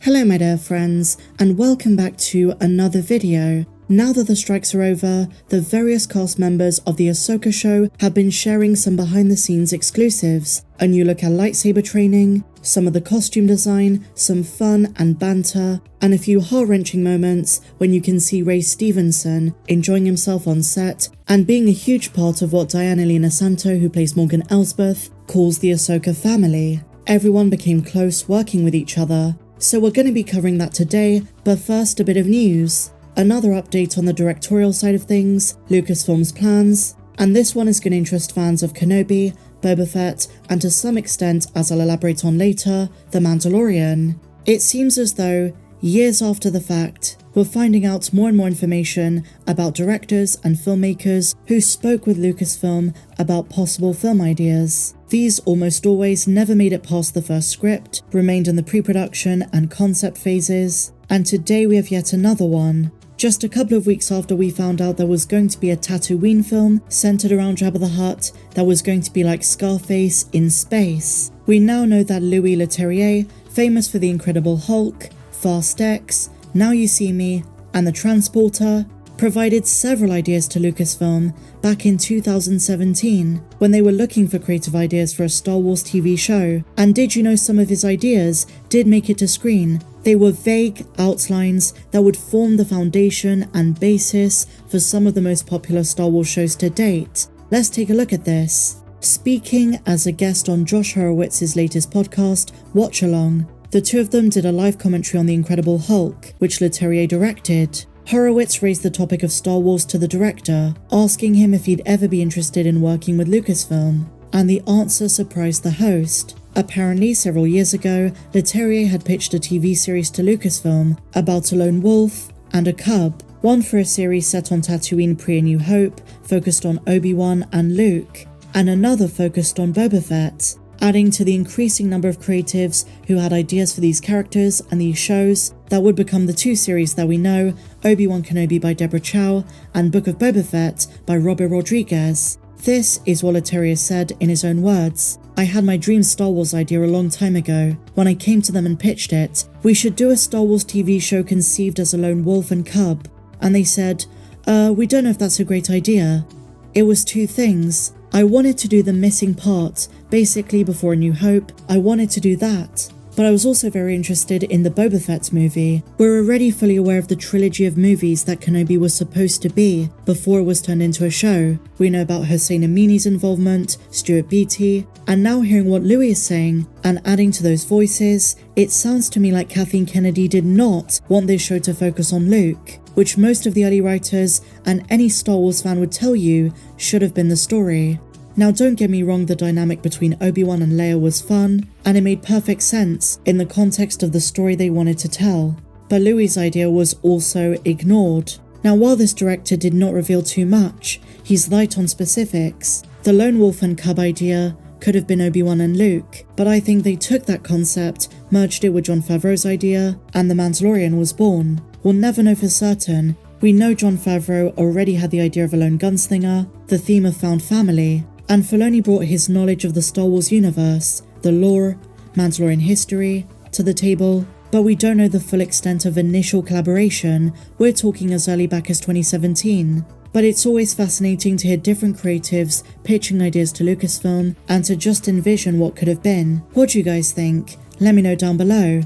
Hello my dear friends, and welcome back to another video. Now that the strikes are over, the various cast members of the Ahsoka show have been sharing some behind the scenes exclusives, a new look at lightsaber training, some of the costume design, some fun and banter, and a few heart-wrenching moments when you can see Ray Stevenson enjoying himself on set and being a huge part of what Diana Lena Santo, who plays Morgan Elsbeth, calls the Ahsoka family. Everyone became close working with each other. So we're going to be covering that today, but first a bit of news. Another update on the directorial side of things, Lucasfilm's plans, and this one is going to interest fans of Kenobi, Boba Fett, and to some extent, as I'll elaborate on later, The Mandalorian. It seems as though, years after the fact, we're finding out more and more information about directors and filmmakers who spoke with Lucasfilm about possible film ideas. These almost always never made it past the first script, remained in the pre-production and concept phases, and today we have yet another one. Just a couple of weeks after we found out there was going to be a Tatooine film centered around Jabba the Hutt that was going to be like Scarface in space. We now know that Louis Leterrier, famous for The Incredible Hulk, Fast X, Now You See Me, and The Transporter, provided several ideas to Lucasfilm back in 2017 when they were looking for creative ideas for a Star Wars TV show. And did you know some of his ideas did make it to screen? They were vague outlines that would form the foundation and basis for some of the most popular Star Wars shows to date. Let's take a look at this. Speaking as a guest on Josh Horowitz's latest podcast, Watch Along, the two of them did a live commentary on The Incredible Hulk, which Leterrier directed. Horowitz raised the topic of Star Wars to the director, asking him if he'd ever be interested in working with Lucasfilm, and the answer surprised the host. Apparently, several years ago, Leterrier had pitched a TV series to Lucasfilm about a lone wolf and a cub, one for a series set on Tatooine pre-A New Hope, focused on Obi-Wan and Luke, and another focused on Boba Fett, adding to the increasing number of creatives who had ideas for these characters and these shows that would become the two series that we know, Obi-Wan Kenobi by Deborah Chow and Book of Boba Fett by Robert Rodriguez. This is what Leterrier said in his own words. I had my dream Star Wars idea a long time ago. When I came to them and pitched it, we should do a Star Wars TV show conceived as a lone wolf and cub. And they said, we don't know if that's a great idea. It was two things. I wanted to do the missing part, basically before A New Hope, I wanted to do that. But I was also very interested in the Boba Fett movie. We're already fully aware of the trilogy of movies that Kenobi was supposed to be before it was turned into a show. We know about Hossein Amini's involvement, Stuart Beattie, and now hearing what Louis is saying and adding to those voices, it sounds to me like Kathleen Kennedy did not want this show to focus on Luke, which most of the early writers and any Star Wars fan would tell you should have been the story. Now don't get me wrong, the dynamic between Obi-Wan and Leia was fun, and it made perfect sense in the context of the story they wanted to tell. But Louis' idea was also ignored. Now while this director did not reveal too much, he's light on specifics. The lone wolf and cub idea could have been Obi-Wan and Luke, but I think they took that concept, merged it with Jon Favreau's idea, and The Mandalorian was born. We'll never know for certain. We know Jon Favreau already had the idea of a lone gunslinger, the theme of found family, and Filoni brought his knowledge of the Star Wars universe, the lore, Mandalorian history, to the table, but we don't know the full extent of initial collaboration. We're talking as early back as 2017. But it's always fascinating to hear different creatives pitching ideas to Lucasfilm and to just envision what could have been. What do you guys think? Let me know down below.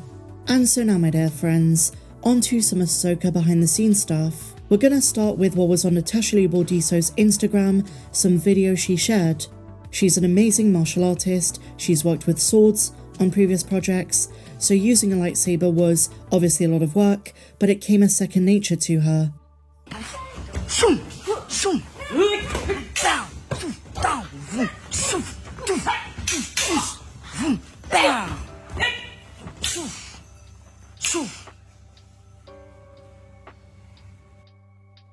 And so now my dear friends, onto some Ahsoka behind the scenes stuff. We're gonna start with what was on Natasha Lee Bordisso's Instagram, some videos she shared. She's an amazing martial artist, she's worked with swords on previous projects, so using a lightsaber was obviously a lot of work, but it came as second nature to her.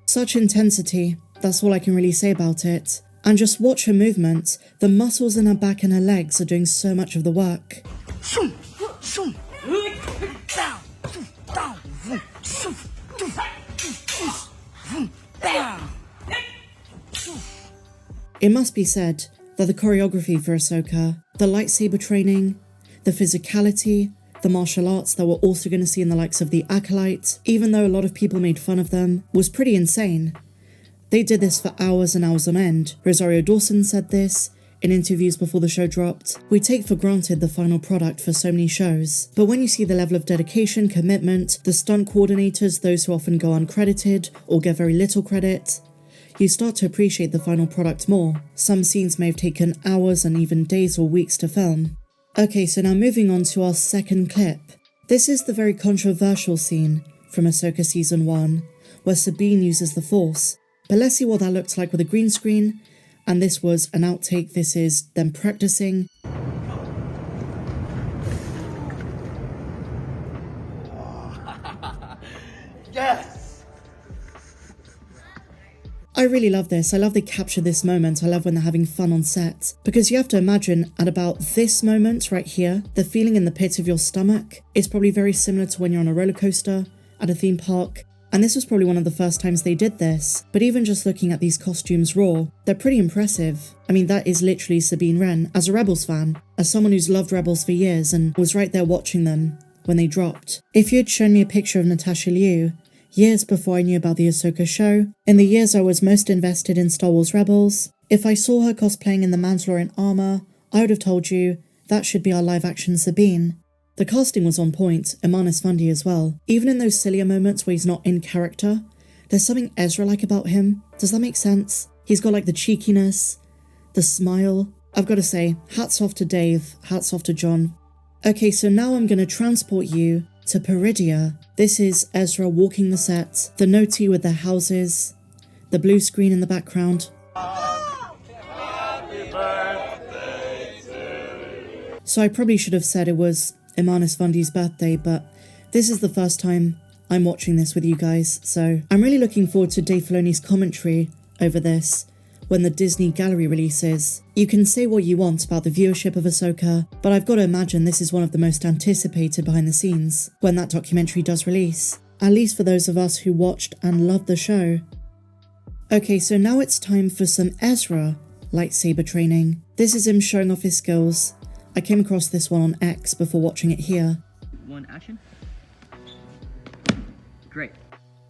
Such intensity, that's all I can really say about it. And just watch her movements, the muscles in her back and her legs are doing so much of the work. It must be said that the choreography for Ahsoka, the lightsaber training, the physicality, The martial arts that we're also going to see in the likes of the Acolyte, even though a lot of people made fun of them, was pretty insane. They did this for hours and hours on end. Rosario Dawson said this in interviews before the show dropped. We take for granted the final product for so many shows, but when you see the level of dedication, commitment, the stunt coordinators, those who often go uncredited or get very little credit, you start to appreciate the final product more. Some scenes may have taken hours and even days or weeks to film. Okay, so now moving on to our second clip. This is the very controversial scene from Ahsoka Season 1, where Sabine uses the Force. But let's see what that looked like with a green screen, and this was an outtake. This is them practicing. Yes! I really love this. I love they capture this moment. I love when they're having fun on set. Because you have to imagine at about this moment right here, the feeling in the pit of your stomach is probably very similar to when you're on a roller coaster at a theme park. And this was probably one of the first times they did this. But even just looking at these costumes raw, they're pretty impressive. I mean, that is literally Sabine Wren as a Rebels fan, as someone who's loved Rebels for years and was right there watching them when they dropped. If you had shown me a picture of Natasha Liu years before I knew about the Ahsoka show, in the years I was most invested in Star Wars Rebels, if I saw her cosplaying in the Mandalorian armor, I would have told you that should be our live-action Sabine. The casting was on point, Iman Esfandi as well. Even in those sillier moments where he's not in character, there's something Ezra-like about him. Does that make sense? He's got like the cheekiness, the smile. I've got to say, hats off to Dave, hats off to John. Okay, so now I'm going to transport you to Peridia. This is Ezra walking the set, the noti with their houses, the blue screen in the background. Happy birthday to you. So I probably should have said it was Iman Esfandi's birthday, but this is the first time I'm watching this with you guys, so I'm really looking forward to Dave Filoni's commentary over this when the Disney Gallery releases. You can say what you want about the viewership of Ahsoka, but I've got to imagine this is one of the most anticipated behind the scenes when that documentary does release, at least for those of us who watched and loved the show. Okay, so now it's time for some Ezra lightsaber training. This is him showing off his skills. I came across this one on X before watching it here. One action. Great.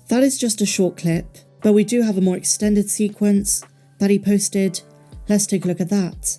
That is just a short clip, but we do have a more extended sequence that he posted. Let's take a look at that.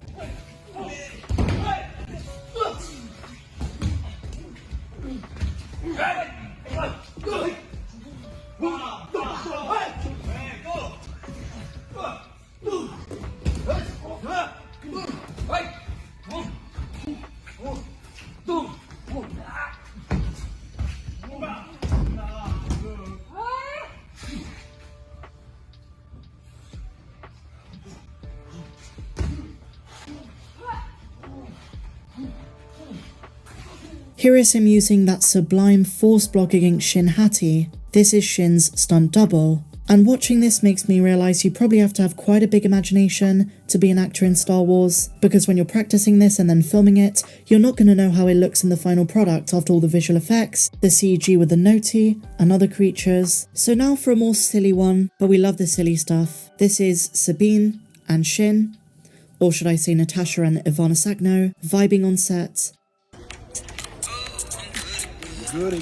Here is him using that sublime force block against Shin Hati. This is Shin's stunt double. And watching this makes me realise you probably have to have quite a big imagination to be an actor in Star Wars, because when you're practicing this and then filming it, you're not going to know how it looks in the final product after all the visual effects, the CG with the noti, and other creatures. So now for a more silly one, but we love the silly stuff. This is Sabine and Shin, or should I say Natasha and Ivana Sagno, vibing on set.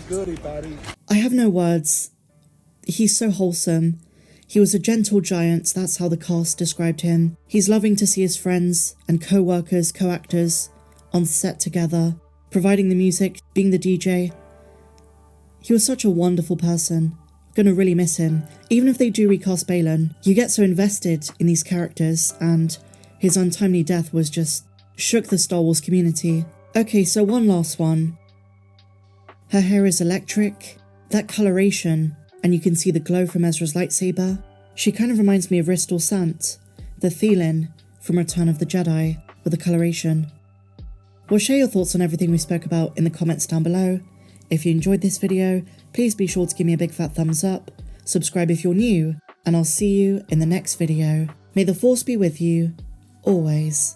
Goody, buddy. I have no words. He's so wholesome. He was a gentle giant, that's how the cast described him. He's loving to see his friends and co-workers, co-actors on set together, providing the music, being the DJ. He was such a wonderful person. Gonna really miss him. Even if they do recast Baylan, you get so invested in these characters, and his untimely death was just shook the Star Wars community. Okay, so one last one. Her hair is electric, that coloration, and you can see the glow from Ezra's lightsaber. She kind of reminds me of Ristal Sant, the Thelan from Return of the Jedi, with the coloration. Well, share your thoughts on everything we spoke about in the comments down below. If you enjoyed this video, please be sure to give me a big fat thumbs up, subscribe if you're new, and I'll see you in the next video. May the Force be with you, always.